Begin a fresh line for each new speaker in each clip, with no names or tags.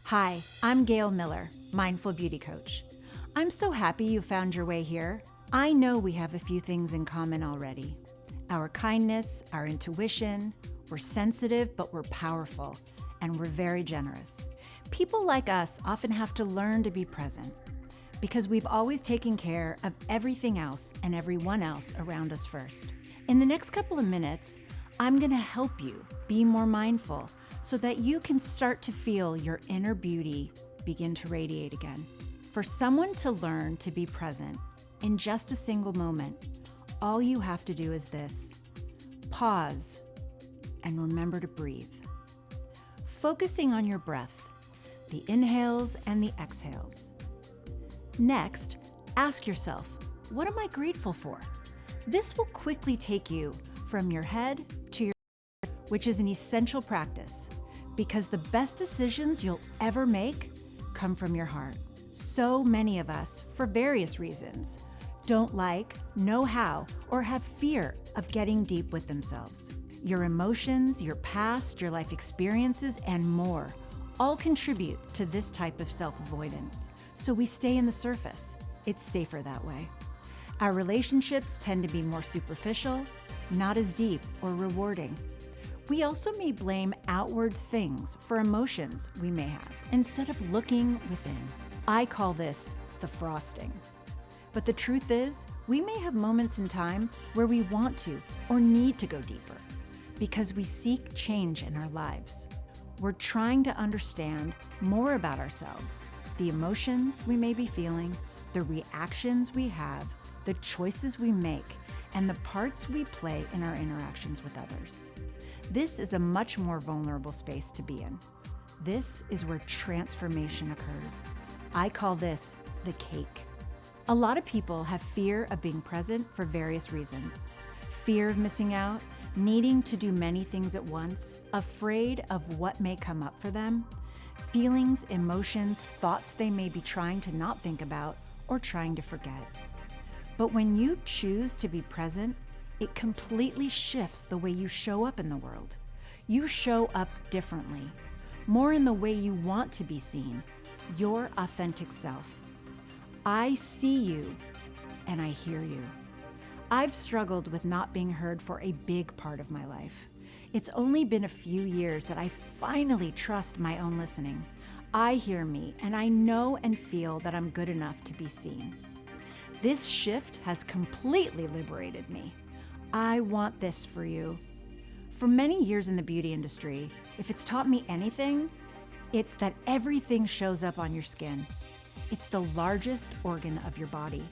Hi, I'm Gayle Miller, Mindful Beauty Coach. I'm so happy you found your way here. I know we have a few things in common already. Our kindness, our intuition, we're sensitive, but we're powerful, and we're very generous. People like us often have to learn to be present because we've always taken care of everything else and everyone else around us first. In the next couple of minutes, I'm going to help you be more mindful so that you can start to feel your inner beauty begin to radiate again. For someone to learn to be present in just a single moment, all you have to do is this: pause and remember to breathe. Focusing on your breath, the inhales and the exhales. Next, ask yourself, what am I grateful for? This will quickly take you from your head to your heart, which is an essential practice because the best decisions you'll ever make come from your heart. So many of us, for various reasons, don't like, know how, or have fear of getting deep with themselves. Your emotions, your past, your life experiences, and more all contribute to this type of self-avoidance. So we stay in the surface. It's safer that way. Our relationships tend to be more superficial, not as deep or rewarding. We also may blame outward things for emotions we may have instead of looking within. I call this the frosting. But the truth is, we may have moments in time where we want to or need to go deeper because we seek change in our lives. We're trying to understand more about ourselves, the emotions we may be feeling, the reactions we have, the choices we make, and the parts we play in our interactions with others. This is a much more vulnerable space to be in. This is where transformation occurs. I call this the cake. A lot of people have fear of being present for various reasons. Fear of missing out, needing to do many things at once, afraid of what may come up for them, feelings, emotions, thoughts they may be trying to not think about or trying to forget. But when you choose to be present, it completely shifts the way you show up in the world. You show up differently, more in the way you want to be seen, your authentic self. I see you and I hear you. I've struggled with not being heard for a big part of my life. It's only been a few years that I finally trust my own listening. I hear me and I know and feel that I'm good enough to be seen. This shift has completely liberated me. I want this for you. For many years in the beauty industry, if it's taught me anything, it's that everything shows up on your skin. It's the largest organ of your body.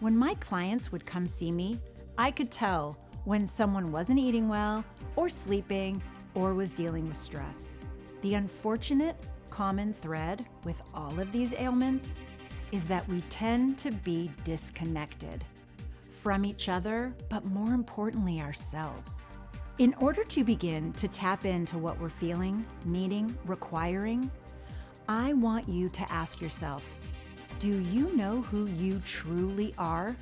When my clients would come see me, I could tell when someone wasn't eating well, or sleeping, or was dealing with stress. The unfortunate common thread with all of these ailments is that we tend to be disconnected from each other, but more importantly, ourselves. In order to begin to tap into what we're feeling, needing, requiring, I want you to ask yourself, do you know who you truly are?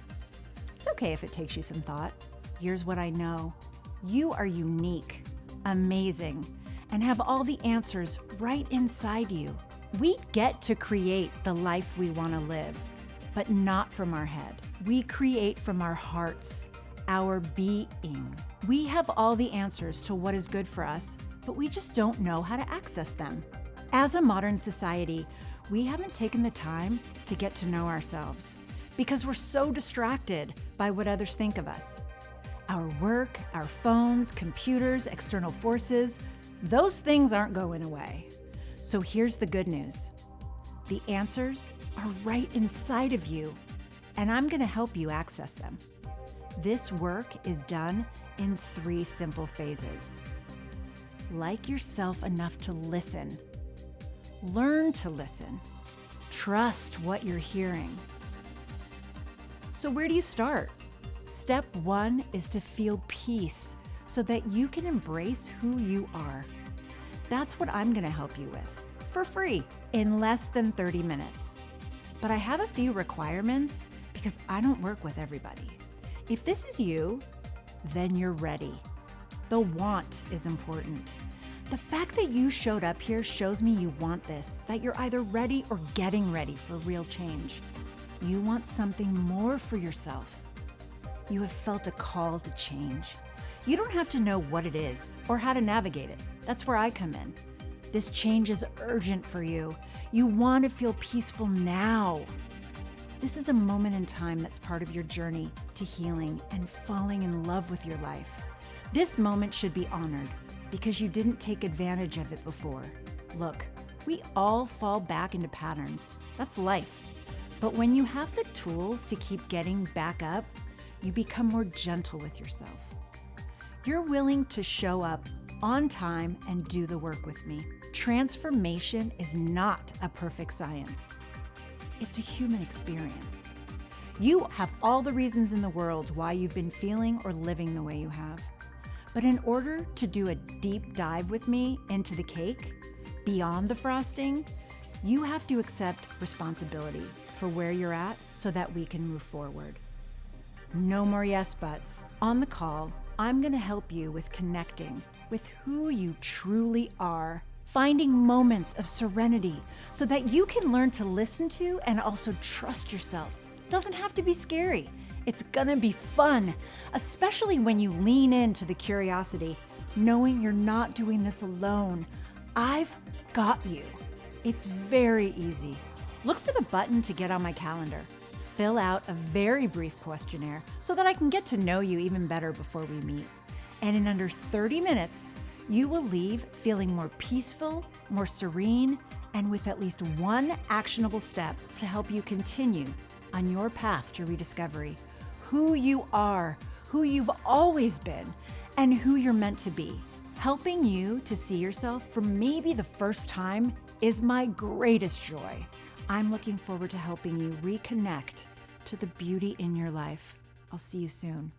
It's okay if it takes you some thought. Here's what I know. You are unique, amazing, and have all the answers right inside you. We get to create the life we want to live, but not from our head. We create from our hearts, our being. We have all the answers to what is good for us, but we just don't know how to access them. As a modern society, we haven't taken the time to get to know ourselves because we're so distracted by what others think of us. Our work, our phones, computers, external forces, those things aren't going away. So here's the good news. The answers are right inside of you, and I'm going to help you access them. This work is done in 3 simple phases. Like yourself enough to listen. Learn to listen. Trust what you're hearing. So where do you start? Step 1 is to feel peace so that you can embrace who you are. That's what I'm going to help you with for free in less than 30 minutes. But I have a few requirements because I don't work with everybody. If this is you, then you're ready. The want is important. The fact that you showed up here shows me you want this, that you're either ready or getting ready for real change. You want something more for yourself. You have felt a call to change. You don't have to know what it is or how to navigate it. That's where I come in. This change is urgent for you. You want to feel peaceful now. This is a moment in time that's part of your journey to healing and falling in love with your life. This moment should be honored because you didn't take advantage of it before. Look, we all fall back into patterns. That's life. But when you have the tools to keep getting back up, you become more gentle with yourself. You're willing to show up on time and do the work with me. Transformation is not a perfect science. It's a human experience. You have all the reasons in the world why you've been feeling or living the way you have. But in order to do a deep dive with me into the cake, beyond the frosting, you have to accept responsibility for where you're at so that we can move forward. No more yes buts. On the call, I'm going to help you with connecting with who you truly are, finding moments of serenity so that you can learn to listen to and also trust yourself. Doesn't have to be scary. It's gonna be fun, especially when you lean into the curiosity, knowing you're not doing this alone. I've got you. It's very easy. Look for the button to get on my calendar. Fill out a very brief questionnaire so that I can get to know you even better before we meet. And in under 30 minutes, you will leave feeling more peaceful, more serene, and with at least one actionable step to help you continue on your path to rediscovery. Who you are, who you've always been, and who you're meant to be. Helping you to see yourself for maybe the first time is my greatest joy. I'm looking forward to helping you reconnect to the beauty in your life. I'll see you soon.